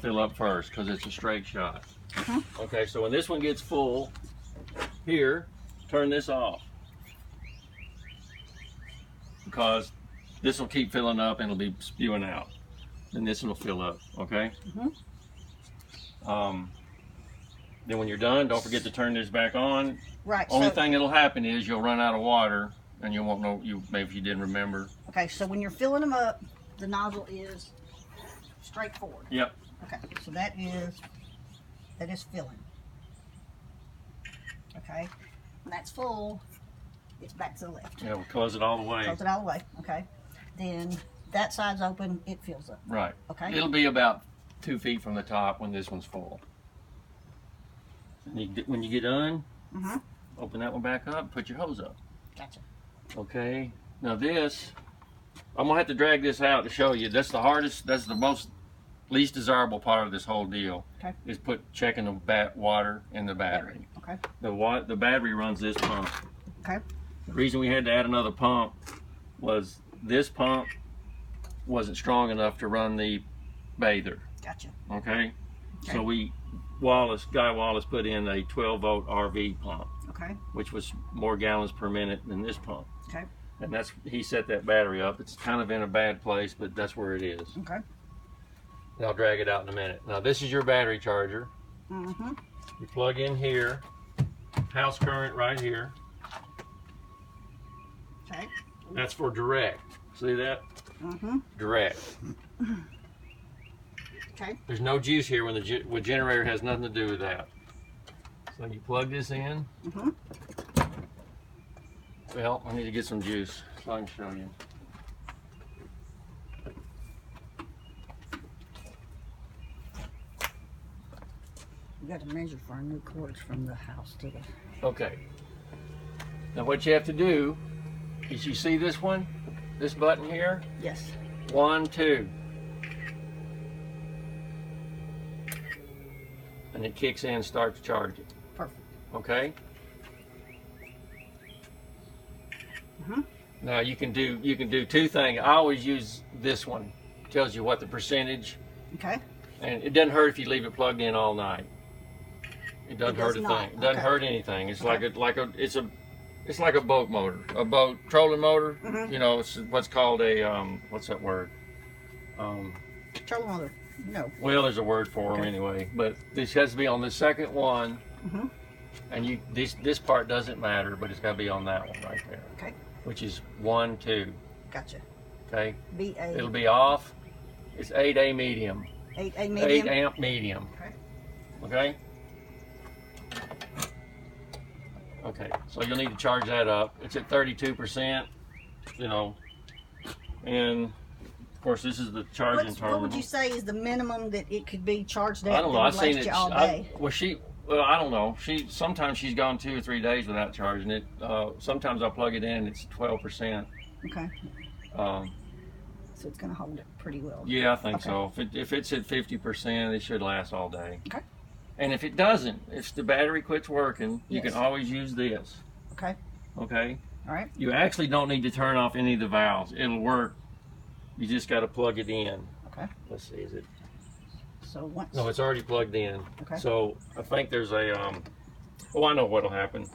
fill up first because it's a straight shot. Okay, so when this one gets full, here, turn this off. Because this will keep filling up and it'll be spewing out. Then this one will fill up, okay? Then when you're done, don't forget to turn this back on. Right. Only thing that'll happen is you'll run out of water and you won't know, maybe if you didn't remember. Okay, so when you're filling them up, the nozzle is straight forward. Yep. Okay, so that is filling. Okay, when that's full, it's back to the left. Yeah, we'll close it all the way. Close it all the way, okay. Then that side's open, it fills up. Right. Okay. It'll be about 2 feet from the top when this one's full. And when you get done, open that one back up, put your hose up. Gotcha. Okay, now this, I'm gonna have to drag this out to show you. That's the hardest, that's the least desirable part of this whole deal. Okay. Is checking the water in the battery. Okay. The battery runs this pump. Okay. The reason we had to add another pump was this pump wasn't strong enough to run the bather. Gotcha. Okay. Okay. So Guy Wallace put in a 12-volt RV pump, Okay. which was more gallons per minute than this pump. Okay. And he set that battery up. It's kind of in a bad place, but that's where it is. Okay. And I'll drag it out in a minute. Now this is your battery charger. You plug in here, house current right here. Okay. That's for direct. See that? Direct. Okay. There's no juice here when the generator has nothing to do with that. So you plug this in. Well, I need to get some juice so I can show you. We got to measure for our new cords from the house to the. Okay. Now what you have to do is you see this one, this button here? Yes. 1, 2. And it kicks in and starts charging. Perfect. Okay? Now you can do 2 things. I always use this one. It tells you what the percentage. Okay. And it doesn't hurt if you leave it plugged in all night. It doesn't hurt a thing. It doesn't hurt anything. It's it's like a boat motor, a boat trolling motor. You know, it's what's called a what's that word? Trolling motor. No. Well, there's a word for them anyway. But this has to be on the second one, and this part doesn't matter, but it's got to be on that one right there. Okay. Which is 1, 2. Gotcha. Okay. B-A. It'll be off. It's 8A medium. 8A medium. 8 amp medium. Okay. Okay. Okay, so you'll need to charge that up. It's at 32%, you know, and of course this is the charging terminal. What would you say is the minimum that it could be charged at? I don't know. I've seen last it. you all day? Well, I don't know. Sometimes she's gone 2 or 3 days without charging it. Sometimes I'll plug it in. It's 12%. Okay. So it's going to hold it pretty well. Yeah, I think so. If it's at 50%, it should last all day. Okay. And if it doesn't, if the battery quits working, you can always use this. Okay. Okay. All right. You actually don't need to turn off any of the valves. It'll work. You just got to plug it in. Okay. Let's see, is it? So once. No, it's already plugged in. Okay. So I think there's a oh, I know what'll happen.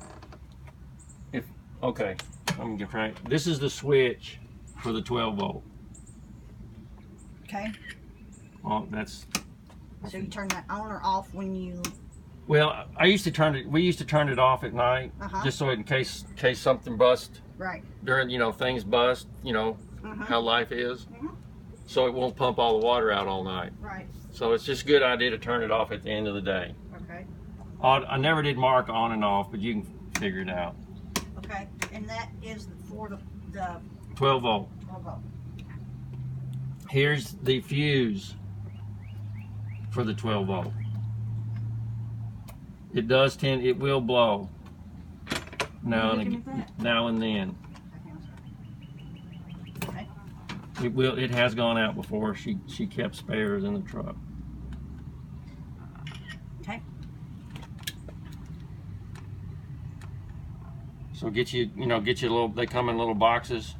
Okay, I'm gonna try. This is the switch for the 12 volt. Okay. Oh, that's. So you turn that on or off when you. Well, we used to turn it off at night, just so in case something busts. Right. During, things bust, how life is. So it won't pump all the water out all night. Right. So it's just a good idea to turn it off at the end of the day. Okay. I never did mark on and off, but you can figure it out. Okay. And that is for the 12 volt. 12 volt. Here's the fuse for the 12 volt. It will blow now and then. Okay. It has gone out before. She kept spares in the truck. Okay. So get you a little. They come in little boxes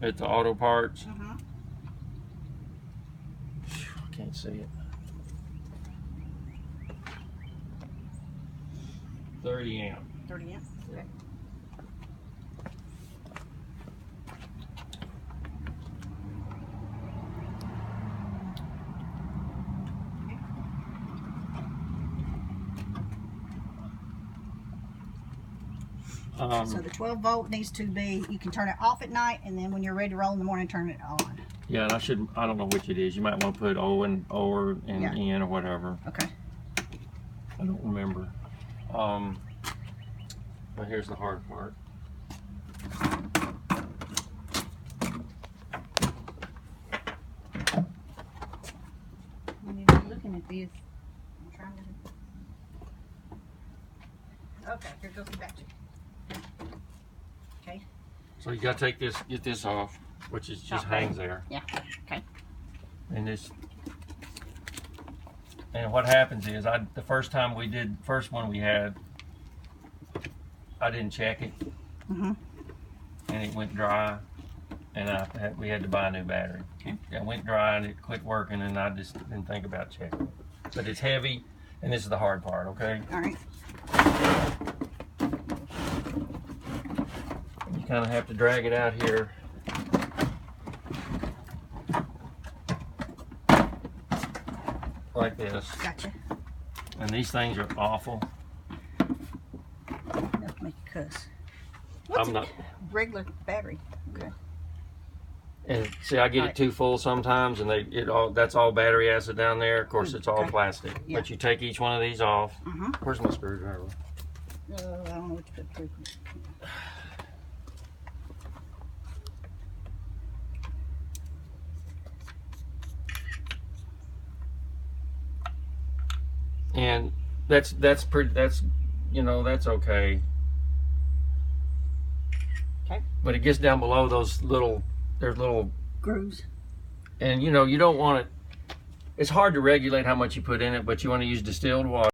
at the auto parts. I can't see it. 30 amp. 30 amp. Okay. So the 12 volt needs to be, you can turn it off at night, and then when you're ready to roll in the morning, turn it on. Yeah, and I don't know which it is. You might want to put O and Yeah. N or whatever. Okay. I don't remember. But here's the hard part. When you're looking at this, I'm trying to. Okay, here goes the battery. Okay. So you gotta take this, get this off, which is just Okay. hangs there. Yeah. Okay. And what happens is, the first one we had, I didn't check it, Mhm. and it went dry, and we had to buy a new battery. Okay. It went dry and it quit working, and I just didn't think about checking it. But it's heavy, and this is the hard part. Okay. All right. You kind of have to drag it out here. Like this. Gotcha. And these things are awful. That'll make you cuss. What's I'm not. regular battery? Okay. And see, I get Right. it too full sometimes, and that's all battery acid down there. Of course, it's all Okay. plastic. Yeah. But you take each one of these off. Mhm. Where's my screwdriver? I don't know what to put through. And that's okay. Okay. But it gets down below there's little, Grooves. and you don't want it. It's hard to regulate how much you put in it, but you want to use distilled water.